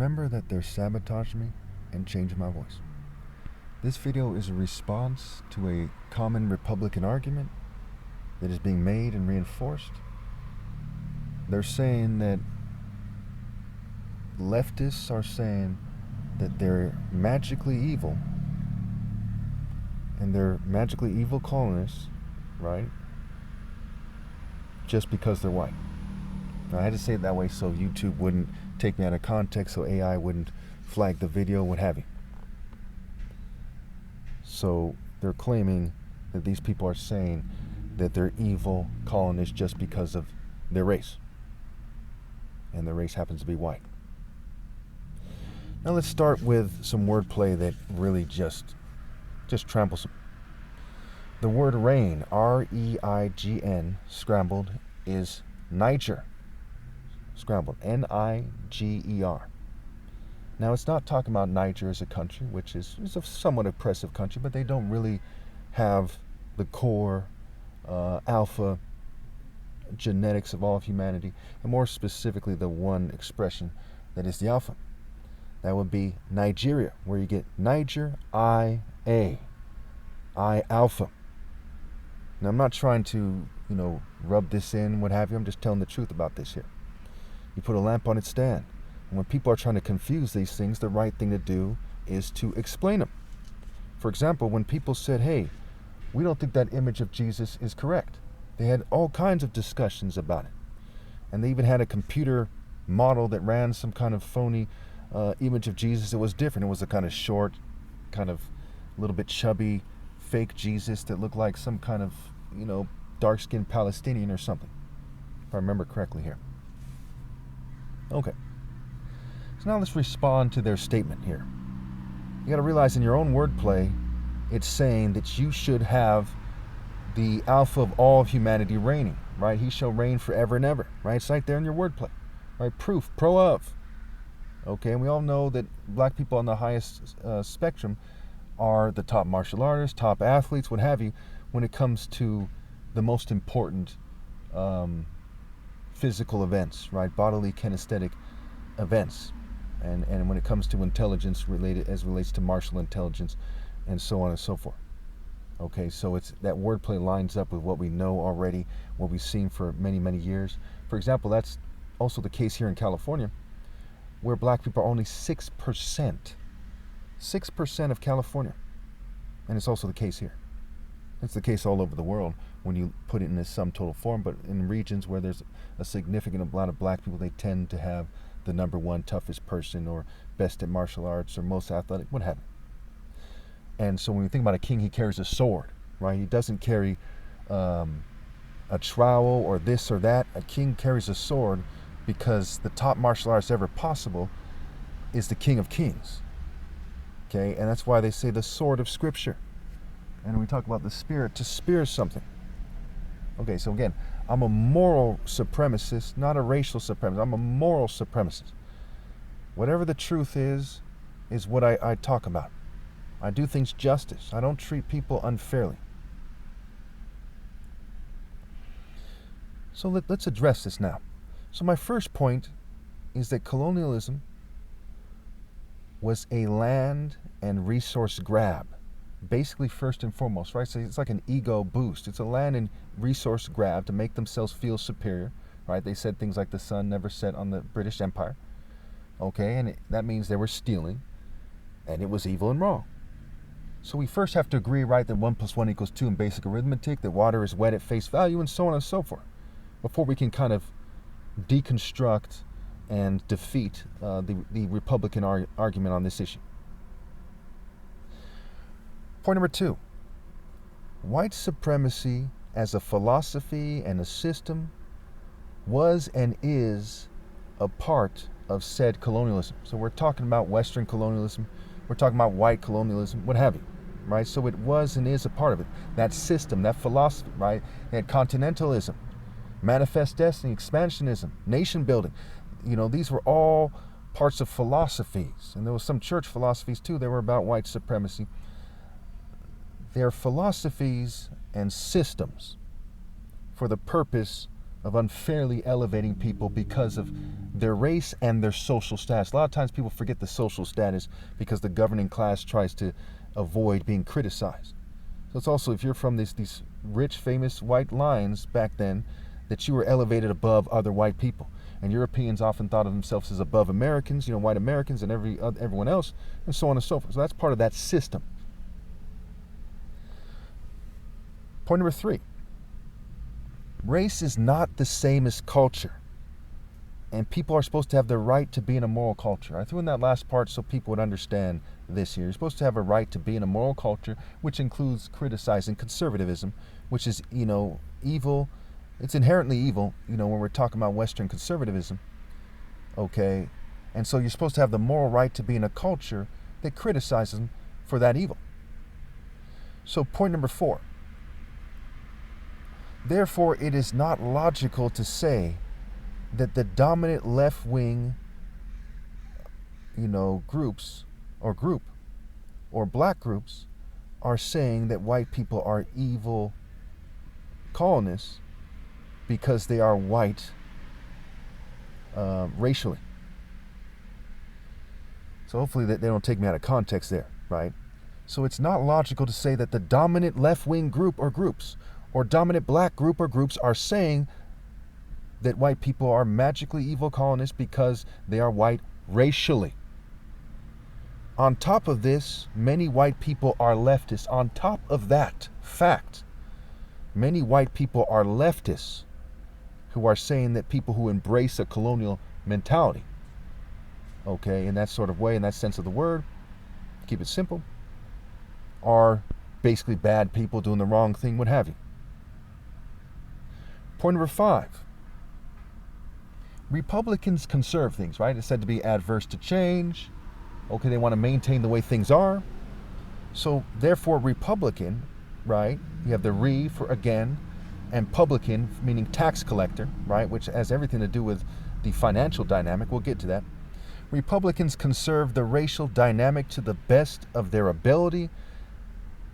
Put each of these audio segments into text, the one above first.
Remember that they're sabotaging me and changing my voice. This video is a response to a common Republican argument that is being made and reinforced. They're saying that leftists are saying that they're magically evil, and they're magically evil colonists, right? Just because they're white. Now, I had to say it that way so YouTube wouldn't take me out of context, so AI wouldn't flag the video, what have you. So they're claiming that these people are saying that they're evil colonists just because of their race. And their race happens to be white. Now let's start with some wordplay that really just tramples them. The word rain, R-E-I-G-N, scrambled, is Niger. Scrambled, N-I-G-E-R. Now, it's not talking about Niger as a country, which is a somewhat oppressive country, but they don't really have the core alpha genetics of all of humanity, and more specifically, the one expression that is the alpha. That would be Nigeria, where you get Niger, I-A, I-alpha. Now, I'm not trying to, rub this in, what have you. I'm just telling the truth about this here. You put a lamp on its stand. And when people are trying to confuse these things, the right thing to do is to explain them. For example, when people said, hey, we don't think that image of Jesus is correct, they had all kinds of discussions about it. And they even had a computer model that ran some kind of phony image of Jesus that was different. It was a kind of short, kind of a little bit chubby, fake Jesus that looked like some kind of, dark-skinned Palestinian or something, if I remember correctly here. Okay. So now let's respond to their statement here. You got to realize in your own wordplay, it's saying that you should have the alpha of all of humanity reigning, right? He shall reign forever and ever, right? It's right there in your wordplay, right? Proof, pro of. Okay, and we all know that black people on the highest spectrum are the top martial artists, top athletes, what have you, when it comes to the most important physical events, right? Bodily kinesthetic events. And when it comes to intelligence relates to martial intelligence and so on and so forth. Okay, so it's that wordplay lines up with what we know already, what we've seen for many, many years. For example, that's also the case here in California, where black people are only 6%. 6% of California. And it's also the case here. It's the case all over the world when you put it in a sum total form, but in regions where there's a significant amount of black people, they tend to have the number one toughest person or best at martial arts or most athletic, what have you. And so when you think about a king, he carries a sword, right? He doesn't carry a trowel or this or that. A king carries a sword because the top martial arts ever possible is the King of Kings. Okay, and that's why they say the sword of Scripture. And we talk about the spirit to spear something. Okay, so again, I'm a moral supremacist, not a racial supremacist. I'm a moral supremacist. Whatever the truth is what I talk about. I do things justice. I don't treat people unfairly. So let's address this now. So my first point is that colonialism was a land and resource grab. Basically, first and foremost, right? So it's like an ego boost. It's a land and resource grab to make themselves feel superior, right? They said things like the sun never set on the British Empire. Okay, and that means they were stealing, and it was evil and wrong. So we first have to agree, right, that 1 + 1 = 2 in basic arithmetic, that water is wet at face value, and so on and so forth, before we can kind of deconstruct and defeat the Republican argument on this issue. Point number 2, white supremacy as a philosophy and a system was and is a part of said colonialism. So we're talking about Western colonialism, we're talking about white colonialism, what have you, right? So it was and is a part of it. That system, that philosophy, right? They had continentalism, manifest destiny, expansionism, nation building. These were all parts of philosophies. And there was some church philosophies too. They were about white supremacy. They're philosophies and systems for the purpose of unfairly elevating people because of their race and their social status. A lot of times people forget the social status because the governing class tries to avoid being criticized. So it's also, if you're from these rich, famous white lines back then, that you were elevated above other white people. And Europeans often thought of themselves as above Americans, white Americans and everyone else, and so on and so forth. So that's part of that system. Point number 3. Race is not the same as culture. And people are supposed to have the right to be in a moral culture. I threw in that last part so people would understand this here. You're supposed to have a right to be in a moral culture, which includes criticizing conservatism, which is, evil. It's inherently evil, when we're talking about Western conservatism. Okay? And so you're supposed to have the moral right to be in a culture that criticizes them for that evil. So point number 4. Therefore, it is not logical to say that the dominant left-wing, groups or black groups are saying that white people are evil colonists because they are white racially. So hopefully that they don't take me out of context there, right? So it's not logical to say that the dominant left-wing group or groups or dominant black group or groups are saying that white people are magically evil colonists because they are white racially. On top of this, many white people are leftists. On top of that fact, many white people are leftists who are saying that people who embrace a colonial mentality, okay, in that sort of way, in that sense of the word, keep it simple, are basically bad people doing the wrong thing, what have you. Point number 5. Republicans conserve things, right? It's said to be adverse to change. Okay, they want to maintain the way things are. So therefore, Republican, right? You have the re for again, and publican, meaning tax collector, right? Which has everything to do with the financial dynamic. We'll get to that. Republicans conserve the racial dynamic to the best of their ability,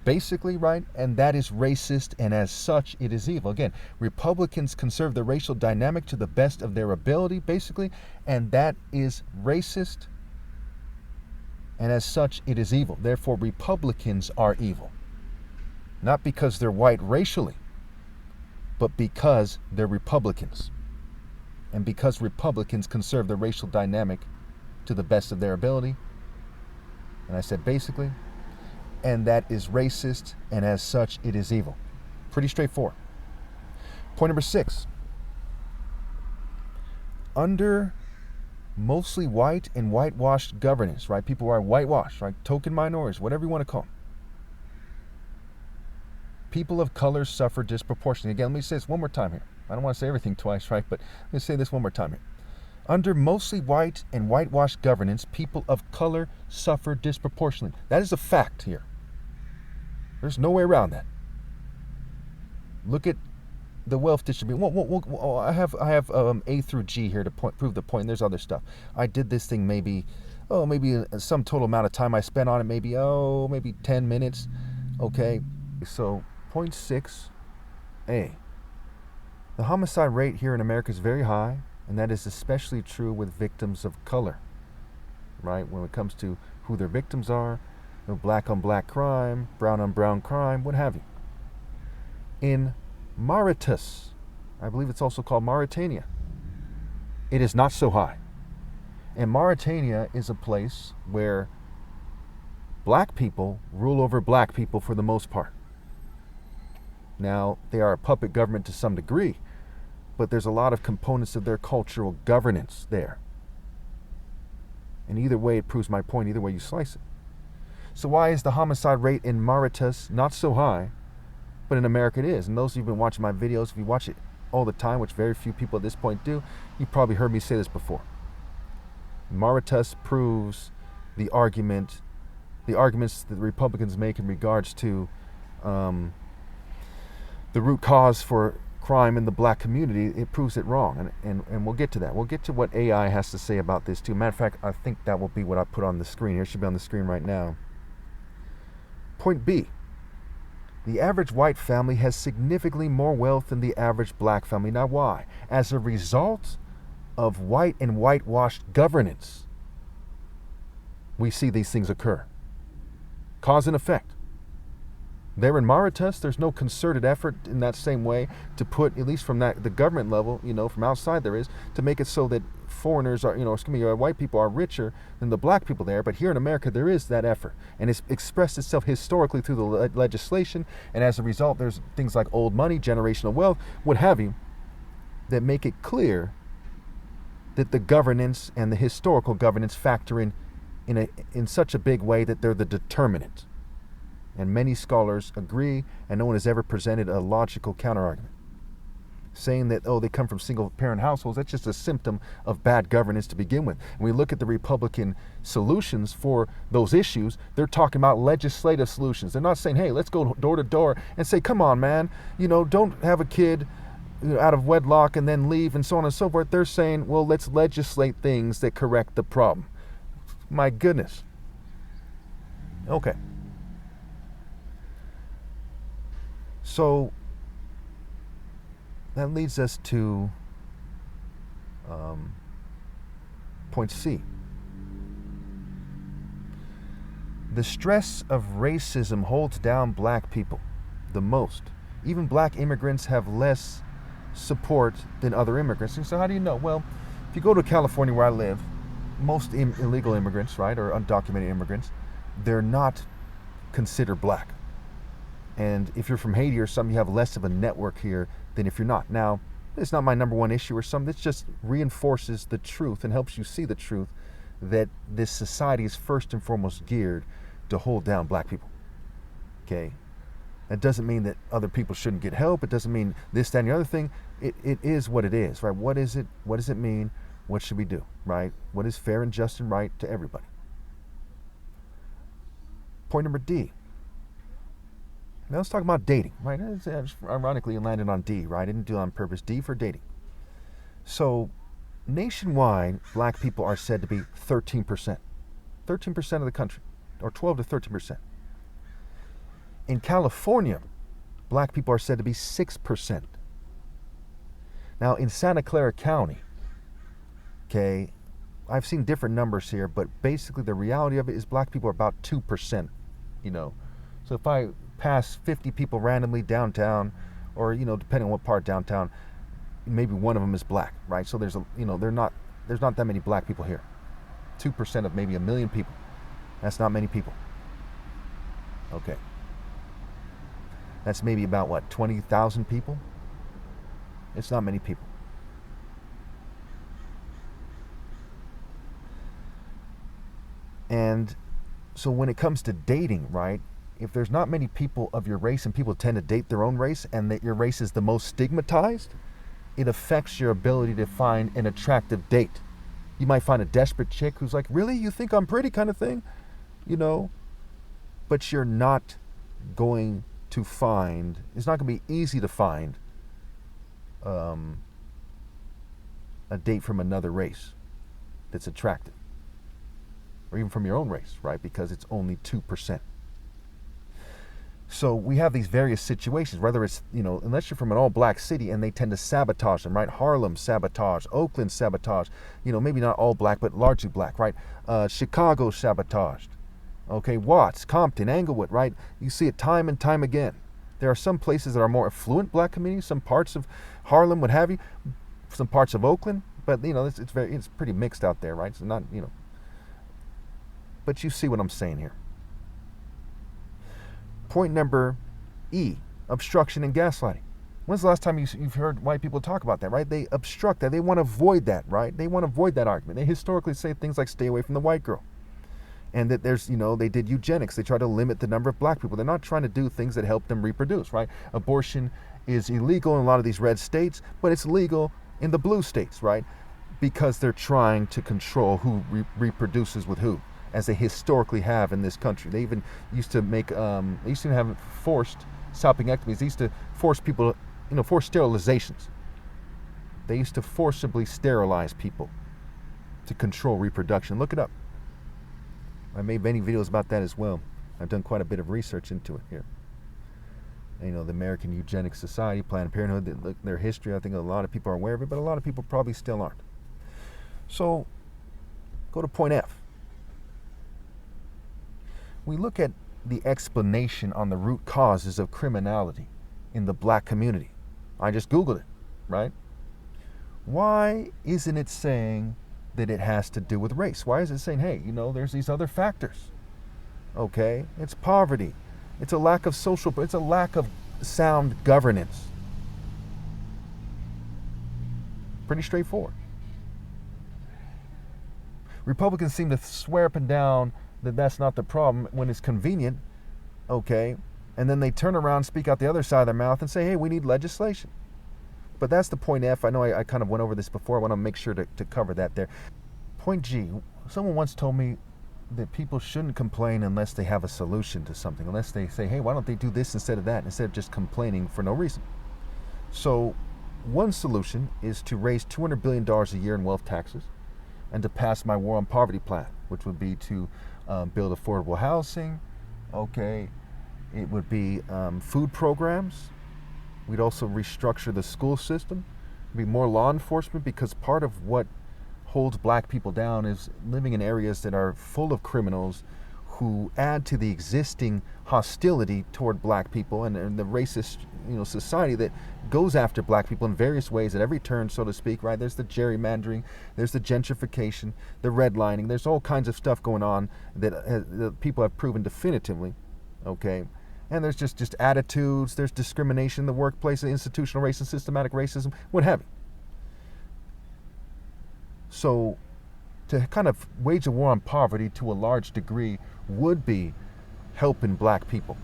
basically, right? And that is racist, and as such, it is evil. Again, Republicans conserve the racial dynamic to the best of their ability, basically, and that is racist, and as such, it is evil. Therefore, Republicans are evil. Not because they're white racially, but because they're Republicans. And because Republicans conserve the racial dynamic to the best of their ability, and I said basically, and that is racist, and as such, it is evil. Pretty straightforward. Point number 6. Under mostly white and whitewashed governance, right? People who are whitewashed, right? Token minorities, whatever you want to call them. People of color suffer disproportionately. Again, let me say this one more time here. I don't want to say everything twice, right? But let me say this one more time here. Under mostly white and whitewashed governance, people of color suffer disproportionately. That is a fact here. There's no way around that. Look at the wealth distribution. I have A through G here to prove the point. There's other stuff. I did this thing maybe some total amount of time I spent on it, maybe 10 minutes. Okay, so point 6A. The homicide rate here in America is very high, and that is especially true with victims of color, right? When it comes to who their victims are, black on black crime, brown on brown crime, what have you. In Mauritius, I believe it's also called Mauritania, it is not so high. And Mauritania is a place where black people rule over black people for the most part. Now, they are a puppet government to some degree, but there's a lot of components of their cultural governance there. And either way, it proves my point, either way you slice it. So why is the homicide rate in Mauritius not so high, but in America it is? And those of you who've been watching my videos, if you watch it all the time, which very few people at this point do, you've probably heard me say this before. Mauritius proves the arguments that the Republicans make in regards to the root cause for crime in the black community. It proves it wrong, and we'll get to that. We'll get to what AI has to say about this too. Matter of fact, I think that will be what I put on the screen here. It should be on the screen right now. Point B. The average white family has significantly more wealth than the average black family. Now, why? As a result of white and whitewashed governance, we see these things occur. Cause and effect. There in Mauritius, there's no concerted effort in that same way to put, at least from the government level, from outside there is, to make it so that foreigners are, white people are richer than the black people there. But here in America, there is that effort. And it's expressed itself historically through the legislation. And as a result, there's things like old money, generational wealth, what have you, that make it clear that the governance and the historical governance factor in such a big way that they're the determinant. And many scholars agree, and no one has ever presented a logical counterargument, saying that, they come from single-parent households. That's just a symptom of bad governance to begin with. When we look at the Republican solutions for those issues, they're talking about legislative solutions. They're not saying, hey, let's go door to door and say, come on, man, don't have a kid out of wedlock and then leave and so on and so forth. They're saying, well, let's legislate things that correct the problem. My goodness. Okay. So that leads us to point C. The stress of racism holds down black people the most. Even black immigrants have less support than other immigrants. And so how do you know? Well, if you go to California where I live, most illegal immigrants, right, or undocumented immigrants, they're not considered black. And if you're from Haiti or something, you have less of a network here than if you're not. Now, it's not my number one issue or something. It just reinforces the truth and helps you see the truth that this society is first and foremost geared to hold down black people. Okay? That doesn't mean that other people shouldn't get help. It doesn't mean this, that, and the other thing. It is what it is, right? What is it? What does it mean? What should we do, right? What is fair and just and right to everybody? Point number D. Now let's talk about dating, right? Ironically, it landed on D, right? I didn't do it on purpose. D for dating. So, nationwide, black people are said to be 13%. 13% of the country, or 12 to 13%. In California, black people are said to be 6%. Now, in Santa Clara County, okay, I've seen different numbers here, but basically the reality of it is black people are about 2%, So if I pass 50 people randomly downtown, or depending on what part downtown, maybe one of them is black, right? So there's there's not that many black people here. 2% of maybe 1 million people. That's not many people. Okay. That's maybe about 20,000 people? It's not many people. And so when it comes to dating, right? If there's not many people of your race and people tend to date their own race and that your race is the most stigmatized, it affects your ability to find an attractive date. You might find a desperate chick who's like, really? You think I'm pretty kind of thing? But you're not going to find, it's not going to be easy to find a date from another race that's attractive. Or even from your own race, right? Because it's only 2%. So we have these various situations, whether it's, unless you're from an all-black city and they tend to sabotage them, right? Harlem sabotage, Oakland sabotage, maybe not all black, but largely black, right? Chicago sabotaged. Okay, Watts, Compton, Englewood, right? You see it time and time again. There are some places that are more affluent black communities, some parts of Harlem, what have you, some parts of Oakland, but, it's pretty mixed out there, right? So not, but you see what I'm saying here. Point number E, obstruction and gaslighting. When's the last time you've heard white people talk about that, right? They obstruct that. They want to avoid that, right? They want to avoid that argument. They historically say things like stay away from the white girl. And that there's, they did eugenics. They try to limit the number of black people. They're not trying to do things that help them reproduce, right? Abortion is illegal in a lot of these red states, but it's legal in the blue states, right? Because they're trying to control who reproduces with who, as they historically have in this country. They even used to make, they used to have forced salpingectomies. They used to force people, forced sterilizations. They used to forcibly sterilize people to control reproduction. Look it up. I made many videos about that as well. I've done quite a bit of research into it here. the American Eugenics Society, Planned Parenthood, their history. I think a lot of people are aware of it, but a lot of people probably still aren't. So, go to point F. We look at the explanation on the root causes of criminality in the black community. I just Googled it, right? Why isn't it saying that it has to do with race? Why is it saying, hey, there's these other factors? Okay, it's poverty. It's a lack of it's a lack of sound governance. Pretty straightforward. Republicans seem to swear up and down that that's not the problem when it's convenient, okay? And then they turn around, speak out the other side of their mouth and say, hey, we need legislation. But that's the point F. I know I kind of went over this before. I want to make sure to cover that there. Point G. Someone once told me that people shouldn't complain unless they have a solution to something, unless they say, hey, why don't they do this instead of that, instead of just complaining for no reason. So one solution is to raise $200 billion a year in wealth taxes and to pass my war on poverty plan, which would be to build affordable housing, okay? It would be food programs. We'd also restructure the school system. It'd be more law enforcement, because part of what holds black people down is living in areas that are full of criminals who add to the existing hostility toward black people and the racist society that goes after black people in various ways at every turn, so to speak, right? There's the gerrymandering, there's the gentrification, the redlining, there's all kinds of stuff going on that people have proven definitively, okay? And there's just attitudes, there's discrimination in the workplace, institutional racism, systematic racism, what have you. So to kind of wage a war on poverty to a large degree would be helping black people.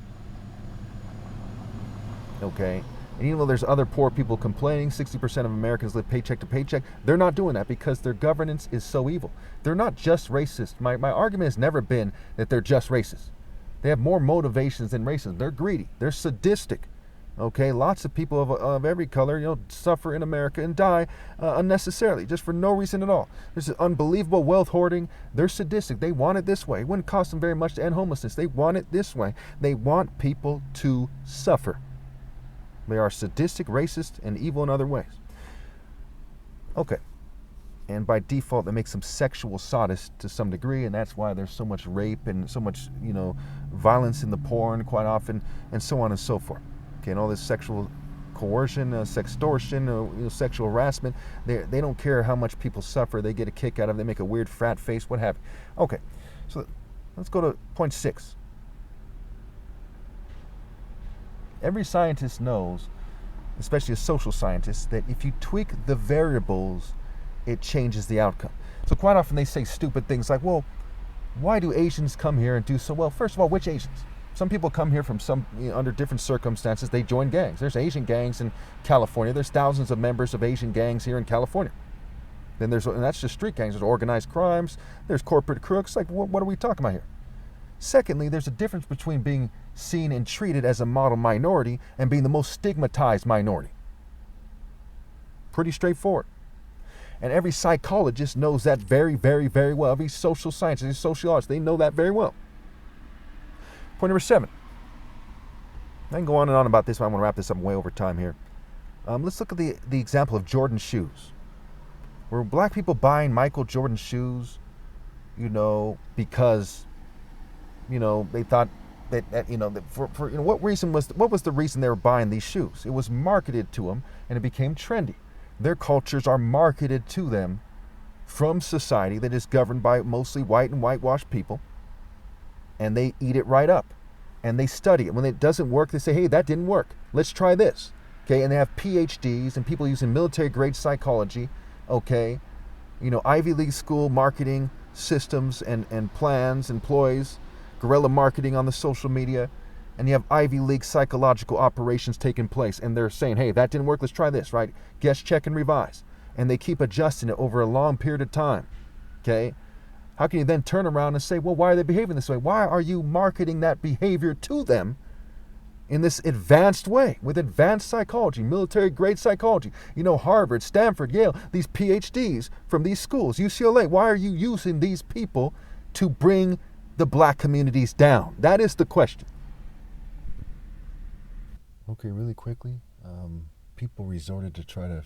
Okay? And even though there's other poor people complaining, 60% of Americans live paycheck to paycheck, they're not doing that because their governance is so evil. They're not just racist. My argument has never been that they're just racist. They have more motivations than racism. They're greedy. They're sadistic. Okay, lots of people of every color, suffer in America and die unnecessarily, just for no reason at all. There's unbelievable wealth hoarding. They're sadistic. They want it this way. It wouldn't cost them very much to end homelessness. They want it this way. They want people to suffer. They are sadistic, racist, and evil in other ways. Okay. And by default, that makes them sexual sadists to some degree, and that's why there's so much rape and so much, violence in the porn quite often, and so on and so forth. Okay, and all this sexual coercion, sextortion, sexual harassment, they don't care how much people suffer. They get a kick out of it. They make a weird frat face, what have you. Okay, so let's go to point 6. Every scientist knows, especially a social scientist, that if you tweak the variables, it changes the outcome. So quite often they say stupid things like, well, why do Asians come here and do so well? First of all, which Asians? Some people come here from under different circumstances. They join gangs. There's Asian gangs in California. There's thousands of members of Asian gangs here in California. And that's just street gangs. There's organized crimes. There's corporate crooks. Like, what are we talking about here? Secondly, there's a difference between being seen and treated as a model minority and being the most stigmatized minority. Pretty straightforward. And every psychologist knows that very, very, very well. Every social scientist, every sociologist, they know that very well. Point number 7. I can go on and on about this, but I want to wrap this up way over time here. Let's look at the example of Jordan shoes. Were black people buying Michael Jordan shoes, because, they thought what was the reason they were buying these shoes? It was marketed to them, and it became trendy. Their cultures are marketed to them from society that is governed by mostly white and whitewashed people. And they eat it right up, and they study it. When it doesn't work, they say, hey, that didn't work. Let's try this. Okay, and they have PhDs and people using military-grade psychology, okay, Ivy League school marketing systems and plans, employees, guerrilla marketing on the social media, and you have Ivy League psychological operations taking place, and they're saying, hey, that didn't work, let's try this, right? Guess, check, and revise. And they keep adjusting it over a long period of time, okay? How can you then turn around and say, well, why are they behaving this way? Why are you marketing that behavior to them in this advanced way, with advanced psychology, military-grade psychology? Harvard, Stanford, Yale, these PhDs from these schools, UCLA. Why are you using these people to bring the black communities down? That is the question. Okay, really quickly, people resorted to try to.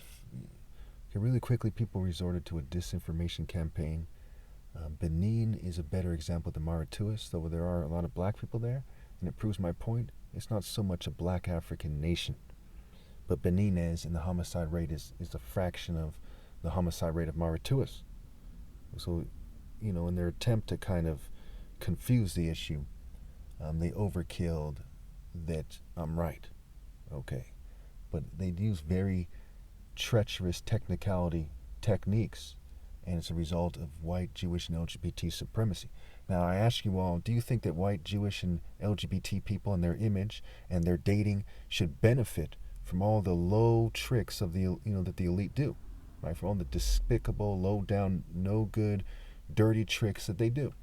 Okay, really quickly, people resorted to a disinformation campaign. Benin is a better example than Mauritius, though there are a lot of black people there, and it proves my point. It's not so much a black African nation, but Benin is, and the homicide rate is a fraction of the homicide rate of Mauritius. So, in their attempt to kind of confuse the issue, they overkilled that I'm right. Okay. But they use very treacherous technicality techniques, and it's a result of white, Jewish, and LGBT supremacy. Now, I ask you all, do you think that white, Jewish, and LGBT people and their image and their dating should benefit from all the low tricks of that the elite do, right? From all the despicable, low down, no good, dirty tricks that they do,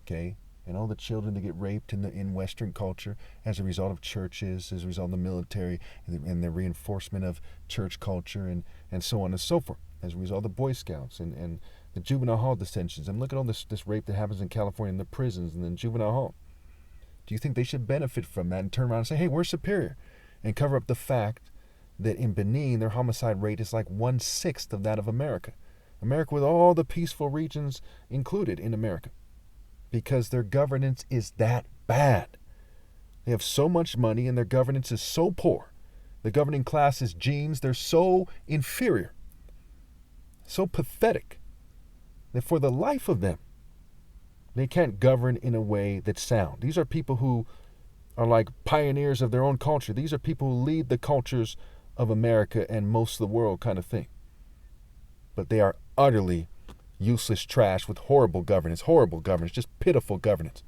okay? And all the children that get raped in Western culture as a result of churches, as a result of the military, and the reinforcement of church culture, and so on and so forth, as a result of the Boy Scouts and the juvenile hall detentions. And look at all this rape that happens in California in the prisons and in juvenile hall. Do you think they should benefit from that and turn around and say, hey, we're superior, and cover up the fact that in Benin, their homicide rate is like 1/6 of that of America? America with all the peaceful regions included in America. Because their governance is that bad. They have so much money and their governance is so poor. The governing class's genes, they're so inferior, so pathetic, that for the life of them, they can't govern in a way that's sound. These are people who are like pioneers of their own culture. These are people who lead the cultures of America and most of the world kind of thing. But they are utterly useless trash with horrible governance, just pitiful governance.